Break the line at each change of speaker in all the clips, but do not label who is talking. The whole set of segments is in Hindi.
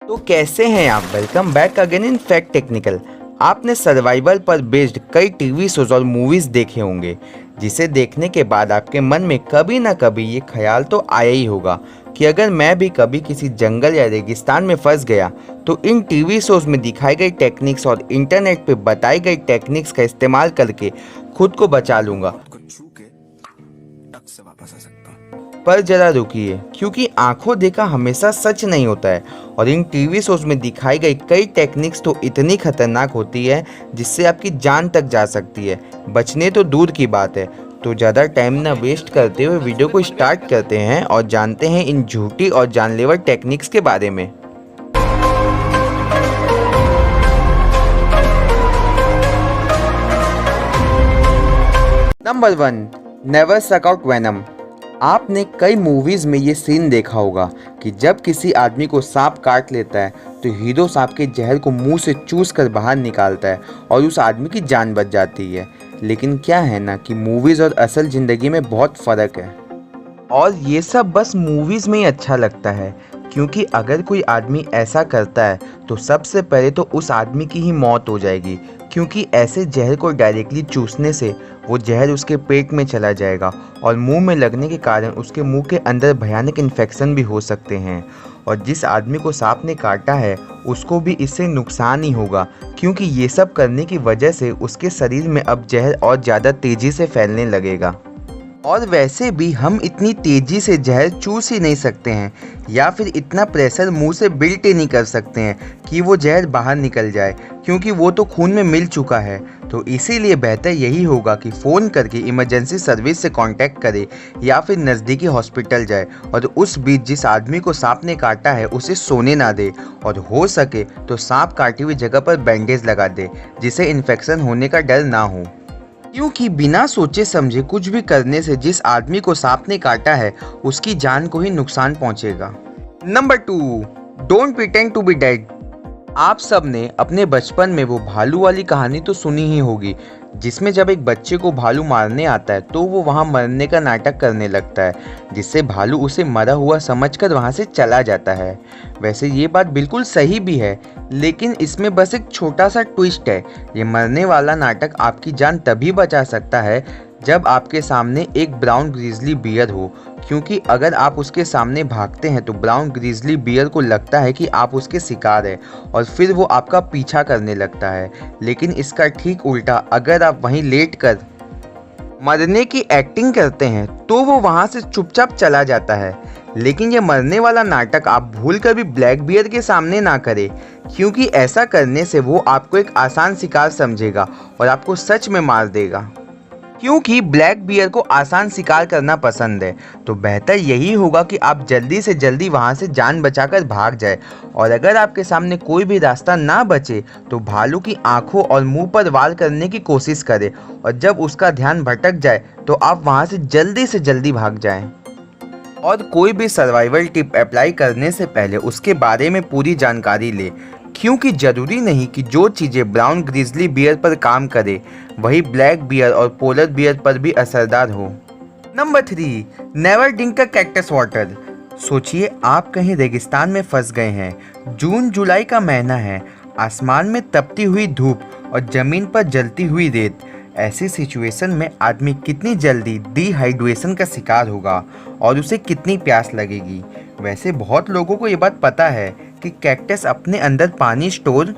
तो कैसे हैं आप। Welcome back again in fact technical. आपने सर्वाइवल पर बेस्ड कई टीवी शोज और मूवीज देखे होंगे, जिसे देखने के बाद आपके मन में कभी ना कभी ये ख्याल तो आया ही होगा कि अगर मैं भी कभी किसी जंगल या रेगिस्तान में फंस गया तो इन टीवी शोज में दिखाई गई टेक्निक्स और इंटरनेट पे बताई गई टेक्निक्स का इस्तेमाल करके खुद को बचा लूंगा। पर जरा रुकिए, क्योंकि आंखों देखा हमेशा सच नहीं होता है और इन टीवी शोज में दिखाई गई कई टेक्निक्स तो इतनी खतरनाक होती है जिससे आपकी जान तक जा सकती है। बचने तो दूर की बात है। तो ज़्यादा टाइम ना वेस्ट करते हुए वीडियो को स्टार्ट करते हैं और जानते हैं इन झूठी और जानलेवा टेक्निक्स के बारे में। Number 1, never suck out venom. आपने कई मूवीज में ये सीन देखा होगा कि जब किसी आदमी को सांप काट लेता है तो हीरो सांप के जहर को मुंह से चूस कर बाहर निकालता है और उस आदमी की जान बच जाती है। लेकिन क्या है ना कि मूवीज और असल जिंदगी में बहुत फ़र्क है और ये सब बस मूवीज में ही अच्छा लगता है, क्योंकि अगर कोई आदमी ऐसा करता है तो सबसे पहले तो उस आदमी की ही मौत हो जाएगी, क्योंकि ऐसे जहर को डायरेक्टली चूसने से वो जहर उसके पेट में चला जाएगा और मुंह में लगने के कारण उसके मुंह के अंदर भयानक इन्फेक्शन भी हो सकते हैं। और जिस आदमी को सांप ने काटा है उसको भी इससे नुकसान ही होगा, क्योंकि ये सब करने की वजह से उसके शरीर में अब जहर और ज़्यादा तेज़ी से फैलने लगेगा। और वैसे भी हम इतनी तेज़ी से जहर चूस ही नहीं सकते हैं या फिर इतना प्रेशर मुंह से बिल्ट ही नहीं कर सकते हैं कि वो जहर बाहर निकल जाए, क्योंकि वो तो खून में मिल चुका है। तो इसीलिए बेहतर यही होगा कि फ़ोन करके इमरजेंसी सर्विस से कांटेक्ट करे या फिर नज़दीकी हॉस्पिटल जाए और उस बीच जिस आदमी को सांप ने काटा है उसे सोने ना दे और हो सके तो सांप काटी हुई जगह पर बैंडेज लगा दे, जिससे इन्फेक्शन होने का डर ना हो। क्योंकि बिना सोचे समझे कुछ भी करने से जिस आदमी को सांप ने काटा है उसकी जान को ही नुकसान पहुंचेगा। Number 2, don't pretend to be dead. आप सब ने अपने बचपन में वो भालू वाली कहानी तो सुनी ही होगी, जिसमें जब एक बच्चे को भालू मारने आता है तो वो वहाँ मरने का नाटक करने लगता है, जिससे भालू उसे मरा हुआ समझकर वहाँ से चला जाता है। वैसे ये बात बिल्कुल सही भी है, लेकिन इसमें बस एक छोटा सा ट्विस्ट है। ये मरने वाला नाटक आपकी जान तभी बचा सकता है जब आपके सामने एक ब्राउन ग्रिजली बियर हो, क्योंकि अगर आप उसके सामने भागते हैं तो ब्राउन ग्रिजली बियर को लगता है कि आप उसके शिकार हैं और फिर वो आपका पीछा करने लगता है। लेकिन इसका ठीक उल्टा, अगर आप वहीं लेट कर मरने की एक्टिंग करते हैं तो वो वहाँ से चुपचाप चला जाता है। लेकिन ये मरने वाला नाटक आप भूल कर भी ब्लैक बियर के सामने ना करें, क्योंकि ऐसा करने से वो आपको एक आसान शिकार समझेगा और आपको सच में मार देगा। क्योंकि ब्लैक बियर को आसान शिकार करना पसंद है, तो बेहतर यही होगा कि आप जल्दी से जल्दी वहां से जान बचाकर भाग जाए। और अगर आपके सामने कोई भी रास्ता ना बचे तो भालू की आंखों और मुंह पर वार करने की कोशिश करें और जब उसका ध्यान भटक जाए तो आप वहां से जल्दी भाग जाएं। और कोई भी सर्वाइवल टिप अप्लाई करने से पहले उसके बारे में पूरी जानकारी लें, क्योंकि ज़रूरी नहीं कि जो चीज़ें ब्राउन ग्रिजली बियर पर काम करे वही ब्लैक बियर और पोलर बियर पर भी असरदार हो। Number 3, never drink cactus water. सोचिए, आप कहीं रेगिस्तान में फंस गए हैं। जून जुलाई का महीना है, आसमान में तपती हुई धूप और ज़मीन पर जलती हुई रेत। ऐसी सिचुएशन में आदमी कितनी जल्दी डिहाइड्रेशन का शिकार होगा और उसे कितनी प्यास लगेगी। वैसे बहुत लोगों को ये बात पता है कि कैक्टस अपने अंदर पानी स्टोर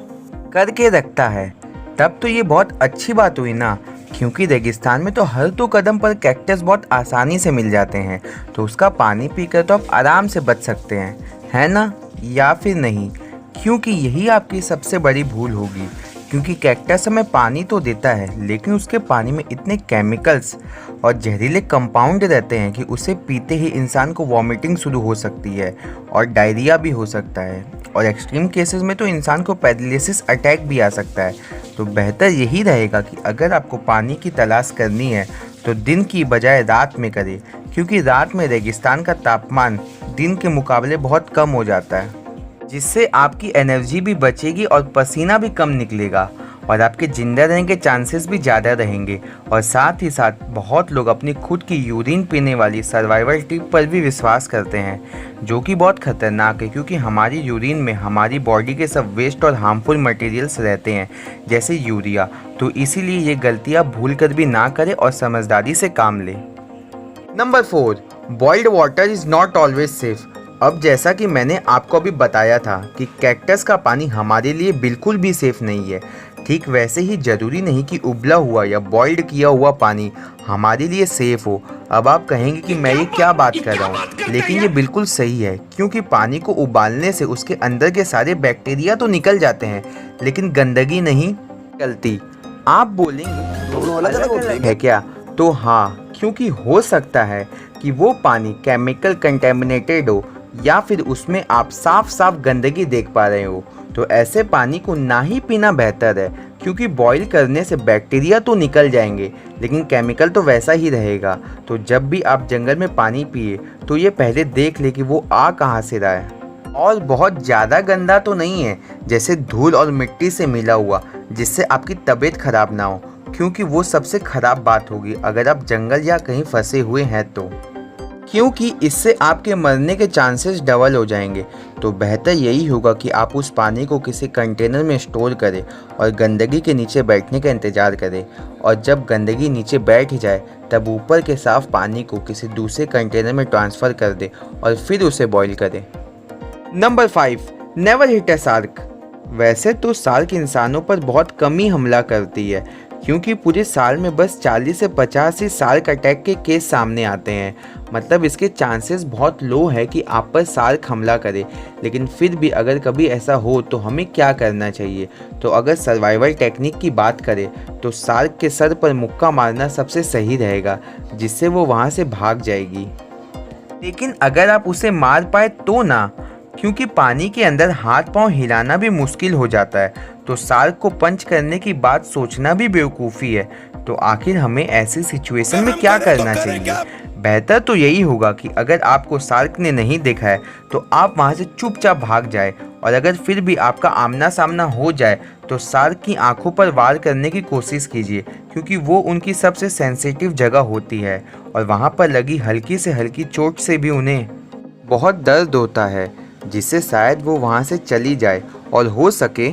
करके रखता है। तब तो ये बहुत अच्छी बात हुई ना, क्योंकि रेगिस्तान में तो हर तो कदम पर कैक्टस बहुत आसानी से मिल जाते हैं, तो उसका पानी पीकर तो आप आराम से बच सकते हैं, है ना? या फिर नहीं, क्योंकि यही आपकी सबसे बड़ी भूल होगी, क्योंकि कैक्टस हमें पानी तो देता है लेकिन उसके पानी में इतने केमिकल्स और जहरीले कंपाउंड रहते हैं कि उसे पीते ही इंसान को वॉमिटिंग शुरू हो सकती है और डायरिया भी हो सकता है, और एक्सट्रीम केसेस में तो इंसान को पैरालिसिस अटैक भी आ सकता है। तो बेहतर यही रहेगा कि अगर आपको पानी की तलाश करनी है तो दिन की बजाय रात में करें, क्योंकि रात में रेगिस्तान का तापमान दिन के मुकाबले बहुत कम हो जाता है, जिससे आपकी एनर्जी भी बचेगी और पसीना भी कम निकलेगा। और आपके जिंदा रहने के चांसेस भी ज़्यादा रहेंगे। और साथ ही साथ बहुत लोग अपनी खुद की यूरिन पीने वाली सर्वाइवल टिप पर भी विश्वास करते हैं, जो कि बहुत खतरनाक है, क्योंकि हमारी यूरिन में हमारी बॉडी के सब वेस्ट और हार्मफुल मटेरियल्स रहते हैं जैसे यूरिया। तो इसीलिए ये गलतियाँ भूल कर भी ना करें और समझदारी से काम लें। Number 4, boiled water is not always safe. अब जैसा कि मैंने आपको अभी बताया था कि कैक्टस का पानी हमारे लिए बिल्कुल भी सेफ़ नहीं है, ठीक वैसे ही ज़रूरी नहीं कि उबला हुआ या बॉइल्ड किया हुआ पानी हमारे लिए सेफ़ हो। अब आप कहेंगे कि मैं ये क्या बात कर रहा हूँ, लेकिन ये बिल्कुल सही है, क्योंकि पानी को उबालने से उसके अंदर के सारे बैक्टीरिया तो निकल जाते हैं, लेकिन गंदगी नहीं निकलती। आप बोलेंगे अलग है क्या? तो हाँ, क्योंकि हो सकता है कि वो पानी केमिकल कंटेमिनेटेड हो या फिर उसमें आप साफ साफ गंदगी देख पा रहे हो। तो ऐसे पानी को ना ही पीना बेहतर है, क्योंकि बॉईल करने से बैक्टीरिया तो निकल जाएंगे लेकिन केमिकल तो वैसा ही रहेगा। तो जब भी आप जंगल में पानी पिए तो ये पहले देख ले कि वो आ कहाँ से रहा है, और बहुत ज़्यादा गंदा तो नहीं है जैसे धूल और मिट्टी से मिला हुआ, जिससे आपकी तबीयत खराब ना हो, क्योंकि वो सबसे ख़राब बात होगी अगर आप जंगल या कहीं फंसे हुए हैं तो, क्योंकि इससे आपके मरने के चांसेस डबल हो जाएंगे। तो बेहतर यही होगा कि आप उस पानी को किसी कंटेनर में स्टोर करें और गंदगी के नीचे बैठने का इंतज़ार करें, और जब गंदगी नीचे बैठ जाए तब ऊपर के साफ़ पानी को किसी दूसरे कंटेनर में ट्रांसफ़र कर दें और फिर उसे बॉईल करें। Number 5, never hit a shark. वैसे तो शार्क इंसानों पर बहुत कम ही हमला करती है, क्योंकि पूरे साल में बस 40 से 50 ही शार्क अटैक के केस सामने आते हैं। मतलब इसके चांसेस बहुत लो है कि आप पर शार्क हमला करे। लेकिन फिर भी अगर कभी ऐसा हो तो हमें क्या करना चाहिए? तो अगर सर्वाइवल टेक्निक की बात करें तो शार्क के सर पर मुक्का मारना सबसे सही रहेगा, जिससे वो वहाँ से भाग जाएगी। लेकिन अगर आप उसे मार पाए तो ना, क्योंकि पानी के अंदर हाथ पांव हिलाना भी मुश्किल हो जाता है, तो शार्क को पंच करने की बात सोचना भी बेवकूफ़ी है। तो आखिर हमें ऐसी सिचुएशन में क्या करना चाहिए? बेहतर तो यही होगा कि अगर आपको शार्क ने नहीं देखा है तो आप वहां से चुपचाप भाग जाए, और अगर फिर भी आपका आमना सामना हो जाए तो शार्क की आंखों पर वार करने की कोशिश कीजिए, क्योंकि वो उनकी सबसे सेंसिटिव जगह होती है और वहाँ पर लगी हल्की से हल्की चोट से भी उन्हें बहुत दर्द होता है, जिससे शायद वो वहाँ से चली जाए। और हो सके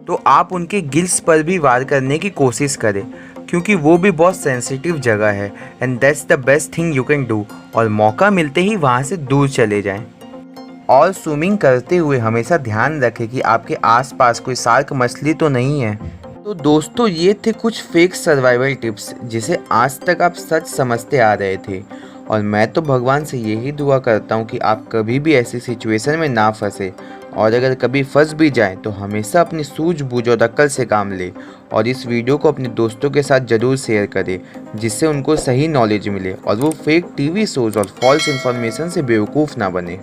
तो आप उनके गिल्स पर भी वार करने की कोशिश करें, क्योंकि वो भी बहुत सेंसिटिव जगह है। And that's the best thing you can do. और मौका मिलते ही वहाँ से दूर चले जाएं। और स्विमिंग करते हुए हमेशा ध्यान रखें कि आपके आसपास कोई शार्क मछली तो नहीं है। तो दोस्तों, ये थे कुछ फेक सर्वाइवल टिप्स जिसे आज तक आप सच समझते आ रहे थे। और मैं तो भगवान से यही दुआ करता हूँ कि आप कभी भी ऐसी सिचुएशन में ना फंसे, और अगर कभी फंस भी जाएं तो हमेशा अपनी सूझबूझ और अक्ल से काम लें। और इस वीडियो को अपने दोस्तों के साथ ज़रूर शेयर करें, जिससे उनको सही नॉलेज मिले और वो फेक टीवी शोज़ और फॉल्स इन्फॉर्मेशन से बेवकूफ़ ना बने।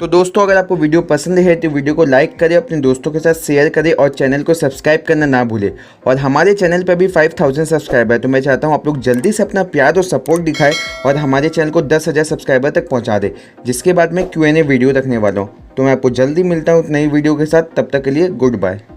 तो दोस्तों, अगर आपको वीडियो पसंद है तो वीडियो को लाइक करें, अपने दोस्तों के साथ शेयर करें और चैनल को सब्सक्राइब करना ना भूलें। और हमारे चैनल पर भी 5000 सब्सक्राइबर है, तो मैं चाहता हूं आप लोग जल्दी से अपना प्यार और सपोर्ट दिखाएं और हमारे चैनल को 10,000 सब्सक्राइबर तक पहुंचा दें, जिसके बाद मैं Q&A वीडियो रखने वाला हूँ। तो मैं आपको जल्दी मिलता हूँ एक नई वीडियो के साथ। तब तक के लिए गुड बाय।